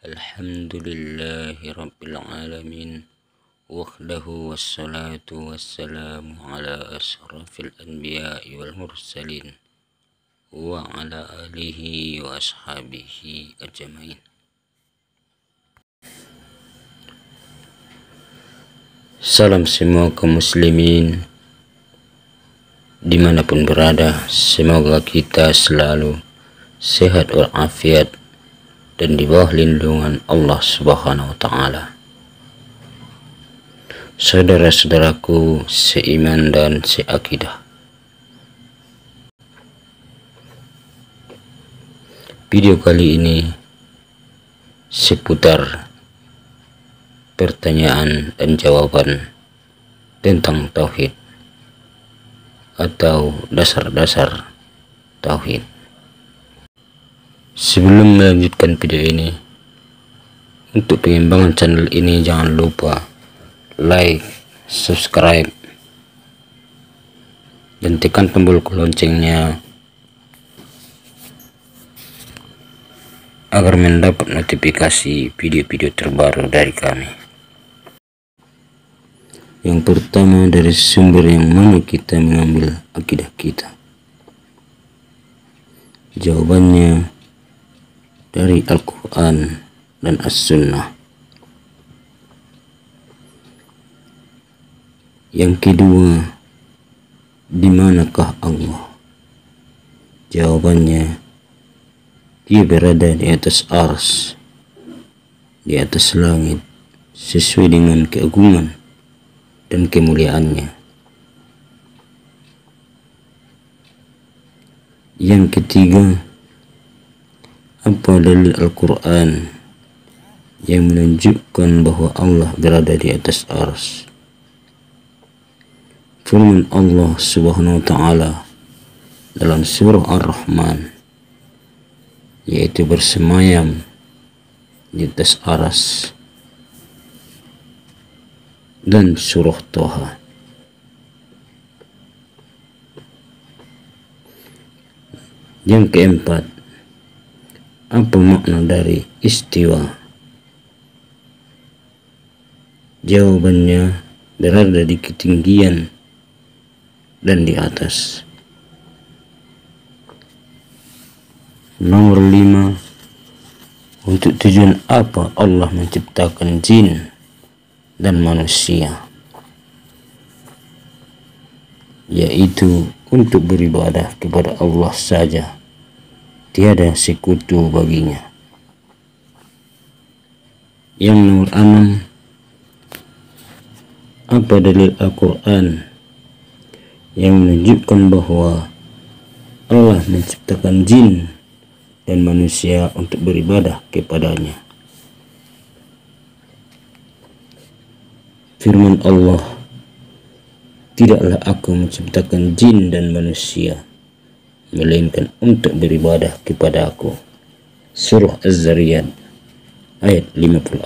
Alhamdulillahi Rabbil Alamin, wahdahu wassalatu wassalamu ala ashrafil anbiya'i wal mursalin wa ala alihi wa ashabihi ajmain. Salam semua kaum muslimin dimanapun berada, semoga kita selalu sehat walafiat dan di bawah lindungan Allah Subhanahu wa Ta'ala. Saudara-saudaraku seiman dan seakidah, video kali ini seputar pertanyaan dan jawaban tentang tauhid atau dasar-dasar tauhid. Sebelum melanjutkan video ini, untuk pengembangan channel ini jangan lupa like, subscribe, dan tekan tombol loncengnya agar mendapat notifikasi video-video terbaru dari kami. Yang pertama, dari sumber yang mana kita mengambil akidah kita? Jawabannya dari Al-Quran dan As-Sunnah. Yang kedua, di manakah Allah? Jawabannya, Dia berada di atas arsy, di atas langit, sesuai dengan keagungan dan kemuliaannya. Yang ketiga, apa dalil Al-Quran yang menunjukkan bahwa Allah berada di atas arsy? Firman Allah Subhanahu wa Ta'ala dalam surah Ar-Rahman, yaitu bersemayam di atas arsy, dan surah Toha. Yang keempat, apa makna dari istiwa? Jawabannya, berada di ketinggian dan di atas. Nomor 5, untuk tujuan apa Allah menciptakan jin dan manusia? Yaitu untuk beribadah kepada Allah saja, tiada sekutu baginya. Yang nomor 6, apa dalil Al-Quran yang menunjukkan bahwa Allah menciptakan jin dan manusia untuk beribadah kepadanya? Firman Allah, tidaklah aku menciptakan jin dan manusia melainkan untuk beribadah kepada aku. Surah Az-Zariyat ayat 56.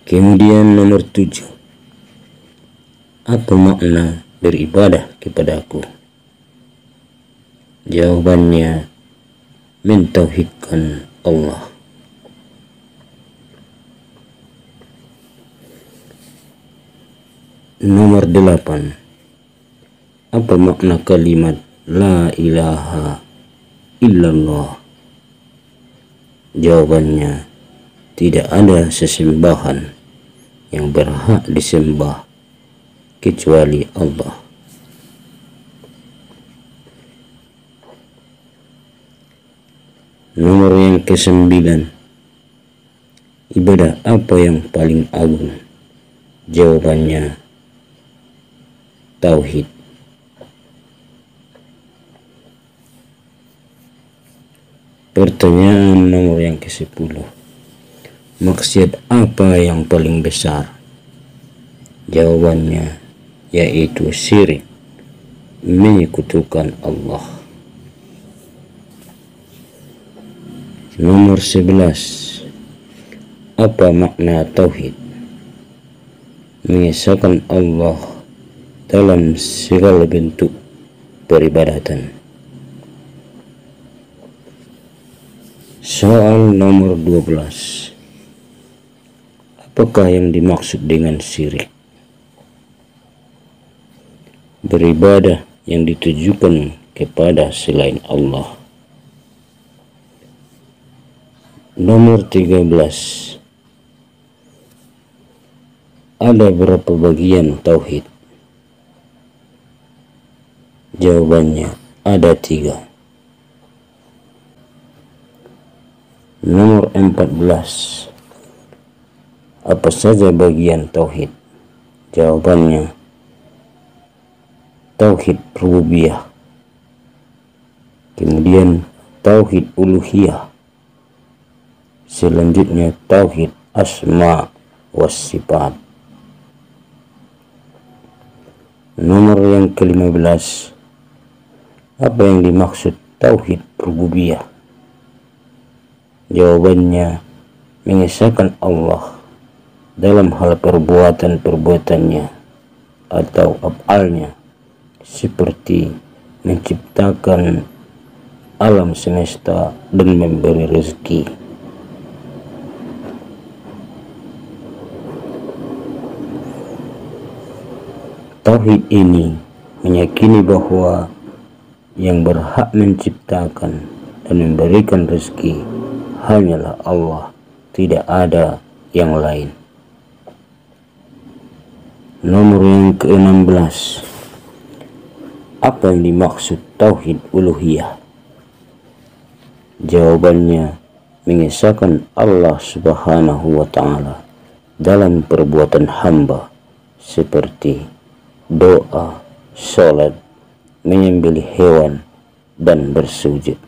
Kemudian nomor 7, apa makna beribadah kepada aku? Jawabannya, mentauhidkan Allah. Nomor 8, apa makna kalimat la ilaha illallah? Jawabannya, tidak ada sesembahan yang berhak disembah kecuali Allah. Nomor yang ke-9, ibadah apa yang paling agung? Jawabannya, tauhid. Pertanyaan nomor yang ke-10, maksiat apa yang paling besar? Jawabannya, yaitu syirik, menyekutukan Allah. Nomor 11, apa makna tauhid? Mengesahkan Allah dalam segala bentuk peribadatan. Soal nomor 12. Apakah yang dimaksud dengan syirik? Beribadah yang ditujukan kepada selain Allah. Nomor 13. Ada berapa bagian tauhid? Jawabannya ada 3. Nomor 14. Apa saja bagian tauhid? Jawabannya tauhid rububiyah, kemudian tauhid uluhiyah, selanjutnya tauhid asma was sifat. Nomor yang ke-15. Apa yang dimaksud tauhid rububiyah? Jawabannya mengesahkan Allah dalam hal perbuatan-perbuatannya atau af'alnya, seperti menciptakan alam semesta dan memberi rezeki. Tauhid ini meyakini bahwa yang berhak menciptakan dan memberikan rezeki hanyalah Allah, tidak ada yang lain. Nomor yang ke-16. Apa yang dimaksud tauhid uluhiyah? Jawabannya mengesahkan Allah Subhanahu wa ta'ala dalam perbuatan hamba, seperti doa, sholat, menyembelih hewan, dan bersujud.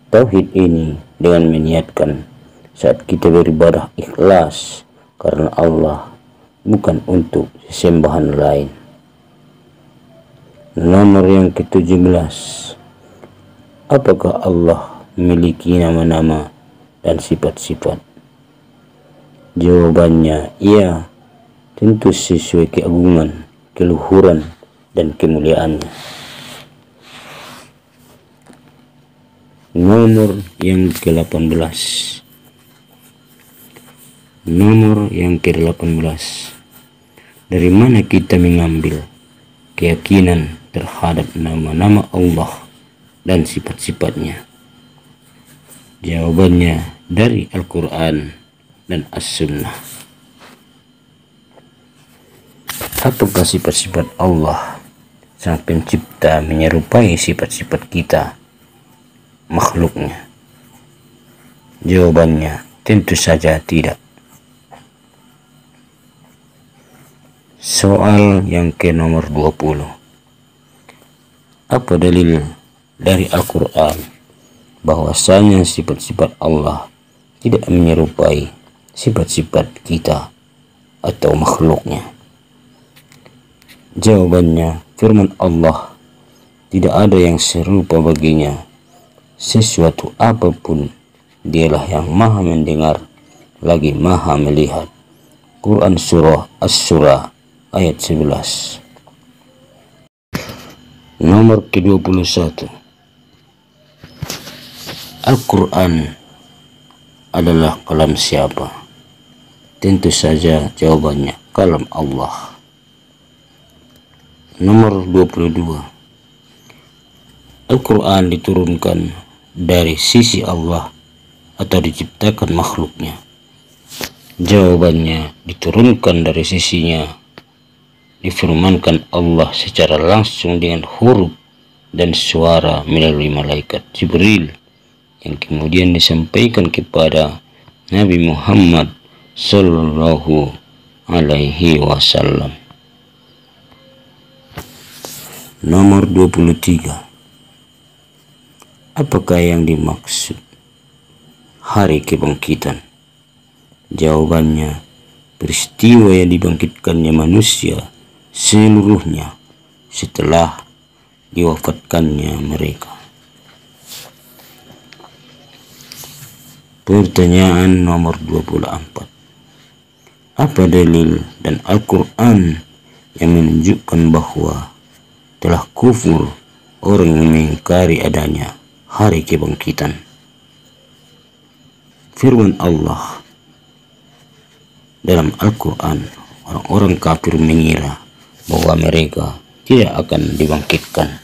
Tauhid ini dengan meniatkan saat kita beribadah ikhlas karena Allah, bukan untuk sesembahan lain. Nomor yang ke-17. Apakah Allah memiliki nama-nama dan sifat-sifat? Jawabannya iya, tentu sesuai keagungan, keluhuran, dan kemuliaannya. Nomor yang ke-18. Nomor yang ke-18. Dari mana kita mengambil keyakinan terhadap nama-nama Allah dan sifat-sifatnya? Jawabannya dari Al-Quran dan As-Sunnah. Apakah sifat-sifat Allah Sang Pencipta menyerupai sifat-sifat kita, makhluknya? Jawabannya tentu saja tidak. Soal yang ke nomor 20. Apa dalil dari Al-Quran bahwasanya sifat-sifat Allah tidak menyerupai sifat-sifat kita atau makhluknya? Jawabannya firman Allah, tidak ada yang serupa baginya, sesuatu apapun dialah yang maha mendengar lagi maha melihat. Quran surah As-Surah ayat 11. Nomor ke-21. Al-Quran adalah kalam siapa? Tentu saja jawabannya kalam Allah. Nomor 22. Al-Quran diturunkan dari sisi Allah atau diciptakan makhluknya? Jawabannya diturunkan dari sisinya. Difirmankan Allah secara langsung dengan huruf dan suara melalui malaikat Jibril, yang kemudian disampaikan kepada Nabi Muhammad sallallahu alaihi wasallam. Nomor 23. Apakah yang dimaksud hari kebangkitan? Jawabannya peristiwa yang dibangkitkannya manusia seluruhnya setelah diwafatkannya mereka. Pertanyaan nomor 24. Apa dalil dan Al-Quran yang menunjukkan bahwa telah kufur orang yang mengingkari adanya hari kebangkitan? firman Allah dalam Al-Quran, orang-orang kafir mengira bahwa mereka tidak akan dibangkitkan.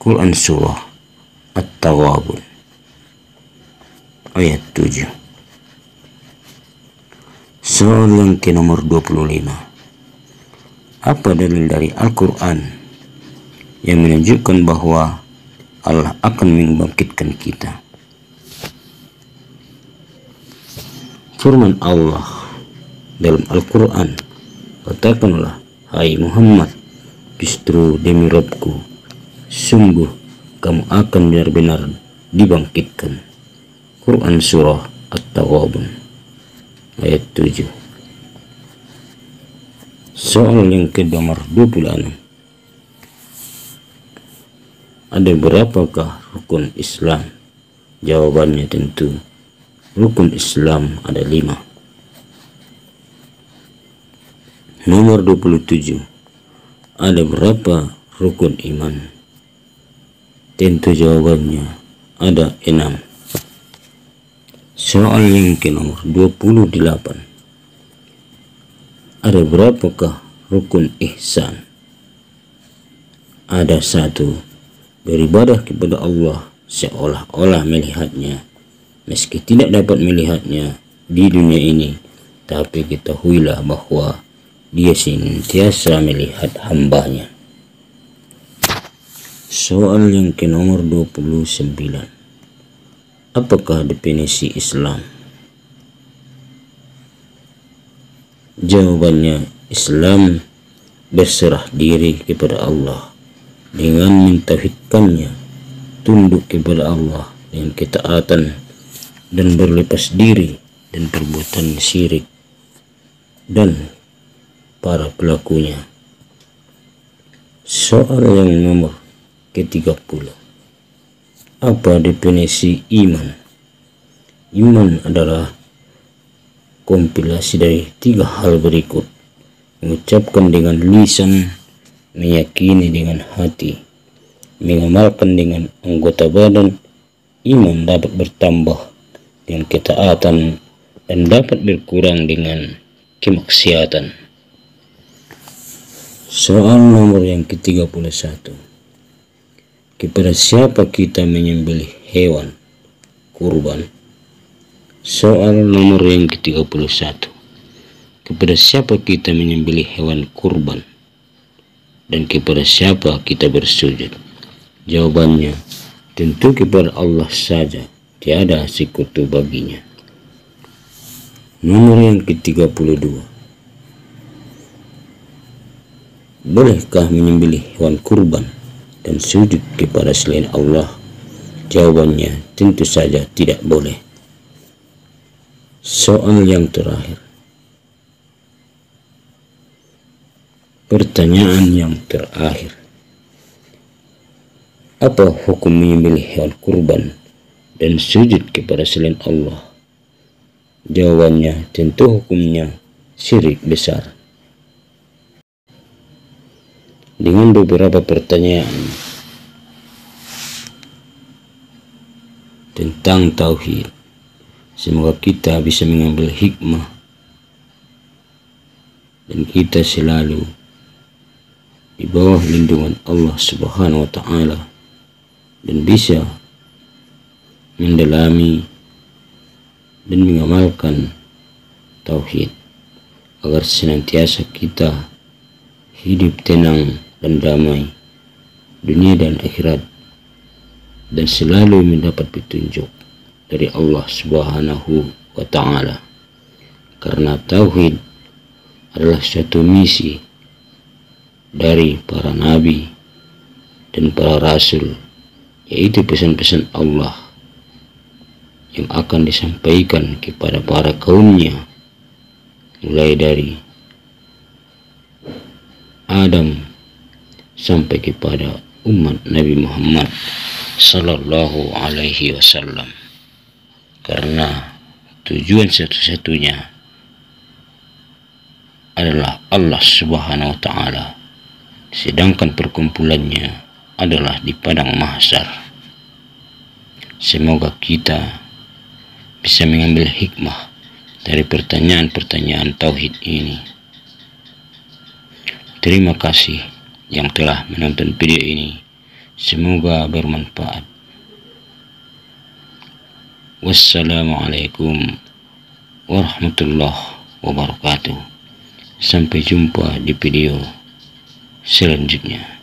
Quran Surah At-Taghabun ayat 7. Soal yang ke nomor 25. Apa dalil dari Al-Quran yang menunjukkan bahwa Allah akan membangkitkan kita? Firman Allah dalam Al-Quran, katakanlah, hai Muhammad, justru demi Rabbku, sungguh kamu akan benar-benar dibangkitkan. Quran Surah At-Taghabun ayat 7. Soal yang ke nomor 26. Ada berapakah rukun Islam? Jawabannya tentu rukun Islam ada 5. Nomor 27. Ada berapa rukun iman? Tentu jawabannya ada 6. Soal yang ke nomor 28. Ada berapakah rukun ihsan? Ada 1. Beribadah kepada Allah seolah-olah melihatnya, meski tidak dapat melihatnya di dunia ini, tapi ketahuilah bahwa Dia senantiasa melihat hambanya. Soal yang ke nomor 29. Apakah definisi Islam? Jawabannya, Islam berserah diri kepada Allah dengan mentauhidkannya, tunduk kepada Allah dengan ketaatan, dan berlepas diri dan perbuatan syirik dan para pelakunya. Soal yang nomor ke-30. Apa definisi iman? Iman adalah kompilasi dari 3 hal berikut: mengucapkan dengan lisan, meyakini dengan hati, mengamalkan dengan anggota badan. Iman dapat bertambah dengan ketaatan dan dapat berkurang dengan kemaksiatan. Soal nomor yang ke-31. Kepada siapa kita menyembelih hewan kurban? Soal nomor yang ke-31. Kepada siapa kita menyembelih hewan kurban? Dan kepada siapa kita bersujud? Jawabannya, tentu kepada Allah saja, tiada sekutu baginya. Nomor yang ke-32. Bolehkah menyembelih hewan kurban dan sujud kepada selain Allah? Jawabannya, tentu saja tidak boleh. Soal yang terakhir. Pertanyaan yang terakhir. Apa hukum menyembelih hewan kurban dan sujud kepada selain Allah? Jawabannya, tentu hukumnya syirik besar. Dengan beberapa pertanyaan tentang tauhid, semoga kita bisa mengambil hikmah dan kita selalu di bawah lindungan Allah Subhanahu wa Ta'ala dan bisa mendalami dan mengamalkan tauhid agar senantiasa kita hidup tenang dan damai dunia dan akhirat, dan selalu mendapat petunjuk dari Allah Subhanahu wa Ta'ala. Karena tauhid adalah suatu misi dari para nabi dan para rasul, yaitu pesan-pesan Allah yang akan disampaikan kepada para kaumnya, mulai dari Adam sampai kepada umat Nabi Muhammad sallallahu alaihi wasallam. Karena tujuan satu-satunya adalah Allah Subhanahu wa Ta'ala, sedangkan perkumpulannya adalah di padang mahsyar. Semoga kita bisa mengambil hikmah dari pertanyaan-pertanyaan tauhid ini. Terima kasih yang telah menonton video ini. Semoga bermanfaat. Wassalamualaikum warahmatullahi wabarakatuh. Sampai jumpa di video selanjutnya.